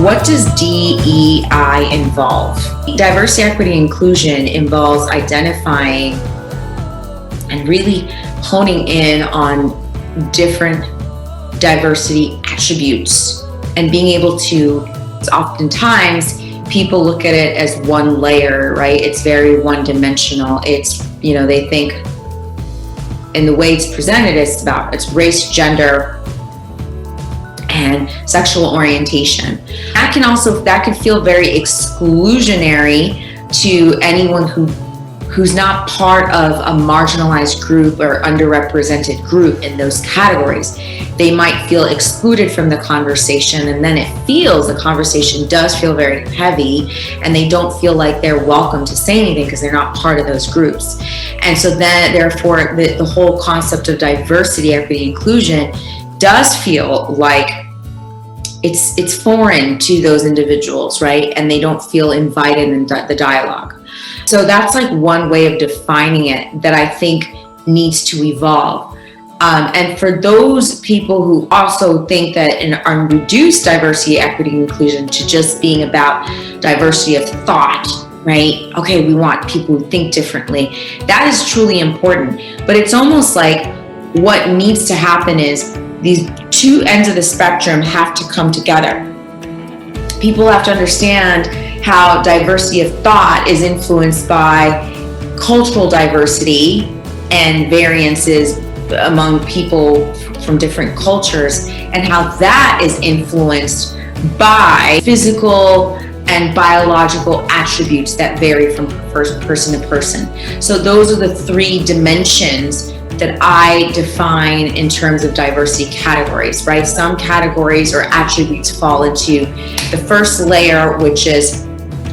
What does DEI involve? Diversity, equity, inclusion involves identifying and really honing in on different diversity attributes and being able to, oftentimes people look at it as one layer, right? It's very one-dimensional. It's, they think, in the way it's presented, it's race, gender, and sexual orientation. That can feel very exclusionary to anyone who's not part of a marginalized group or underrepresented group in those categories. They might feel excluded from the conversation, and then the conversation does feel very heavy, and they don't feel like they're welcome to say anything because they're not part of those groups. And so then, therefore, the whole concept of diversity, equity, inclusion does feel like it's foreign to those individuals, right? And they don't feel invited in the dialogue. So that's like one way of defining it that I think needs to evolve. And for those people who also think that and reduce diversity, equity, and inclusion to just being about diversity of thought, right? Okay, we want people who think differently. That is truly important. But it's almost like what needs to happen is these two ends of the spectrum have to come together. People have to understand how diversity of thought is influenced by cultural diversity and variances among people from different cultures, and how that is influenced by physical and biological attributes that vary from person to person. So those are the three dimensions that I define in terms of diversity categories, right? Some categories or attributes fall into the first layer, which is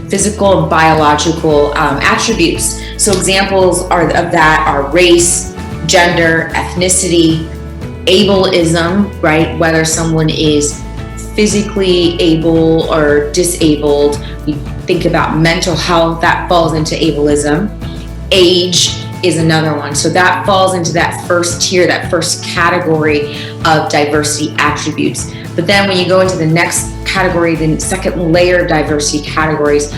physical and biological attributes. So examples of that are race, gender, ethnicity, ableism, right? Whether someone is physically able or disabled. We think about mental health, that falls into ableism. Age is another one. So that falls into that first tier, that first category of diversity attributes. But then when you go into the next category, the second layer of diversity categories,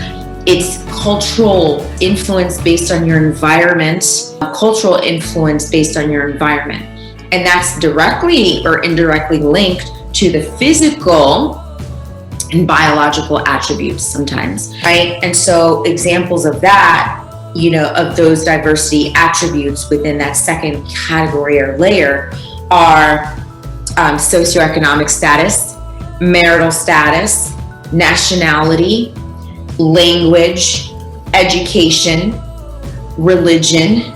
it's cultural influence based on your environment, cultural influence based on your environment. And that's directly or indirectly linked to the physical and biological attributes sometimes, right? And so examples of that, of those diversity attributes within that second category or layer are socioeconomic status, marital status, nationality, language, education, religion,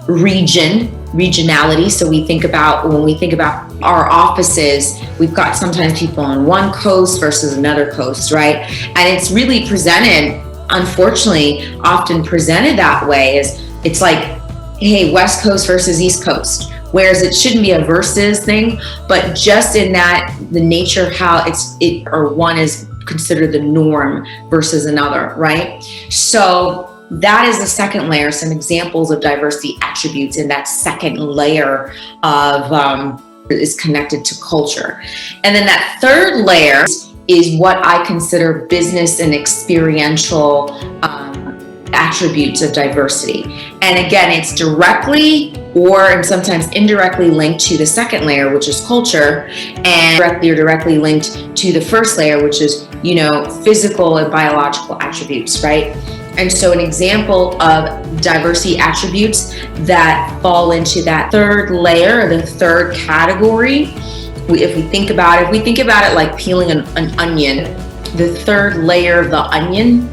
regionality. So when we think about our offices, we've got sometimes people on one coast versus another coast, right? And it's really presented, unfortunately, often presented that way is it's like, hey, West Coast versus East Coast. Whereas it shouldn't be a versus thing, but just in that the nature of how one is considered the norm versus another, right? So that is the second layer, some examples of diversity attributes in that second layer of is connected to culture. And then that third layer is what I consider business and experiential attributes of diversity. And again, it's directly and sometimes indirectly linked to the second layer, which is culture, and directly linked to the first layer, which is, physical and biological attributes, right? And so an example of diversity attributes that fall into that third layer, or the third category, if we think about it like peeling an onion, the third layer of the onion,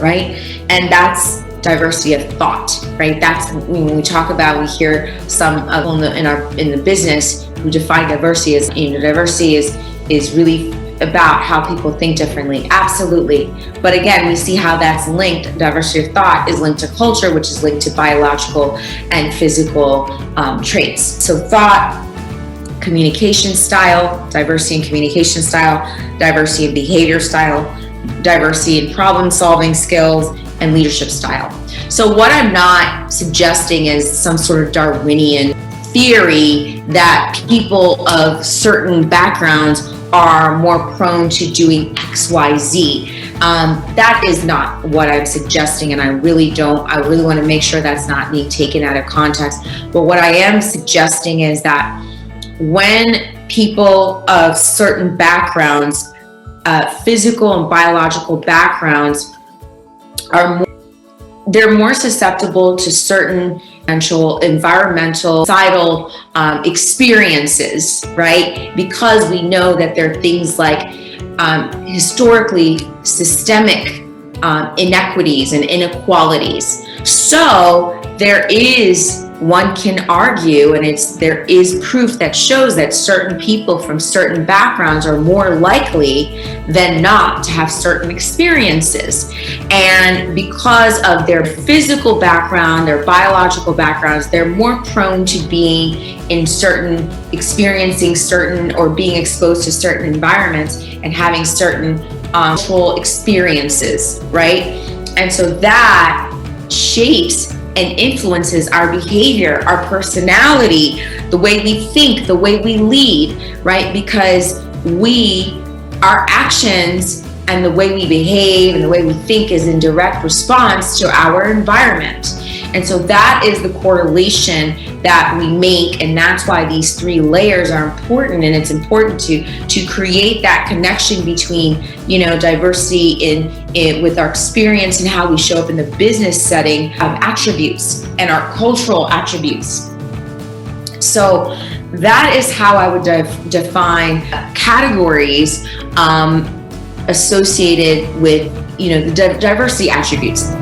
right? And that's diversity of thought, right? That's when we talk about, we hear some of in the business who define diversity as, diversity is really about how people think differently. Absolutely. But again, we see how that's linked. Diversity of thought is linked to culture, which is linked to biological and physical traits. So thought, communication style, diversity in communication style, diversity in behavior style, diversity in problem solving skills, and leadership style. So what I'm not suggesting is some sort of Darwinian theory that people of certain backgrounds are more prone to doing XYZ. That is not what I'm suggesting, and I really want to make sure that's not being taken out of context. But what I am suggesting is that when people of certain backgrounds, physical and biological backgrounds, they're more susceptible to certain environmental, societal experiences, right? Because we know that there are things like historically systemic inequities and inequalities. So one can argue, and there is proof that shows that certain people from certain backgrounds are more likely than not to have certain experiences. And because of their physical background, their biological backgrounds, they're more prone to experiencing certain or being exposed to certain environments and having certain cultural experiences, right? And so that shapes and influences our behavior, our personality, the way we think, the way we lead, right? Because our actions and the way we behave and the way we think is in direct response to our environment. And so that is the correlation that we make, and that's why these 3 layers are important. And it's important to create that connection between, diversity with our experience and how we show up in the business setting of attributes and our cultural attributes. So that is how I would define categories associated with, the diversity attributes.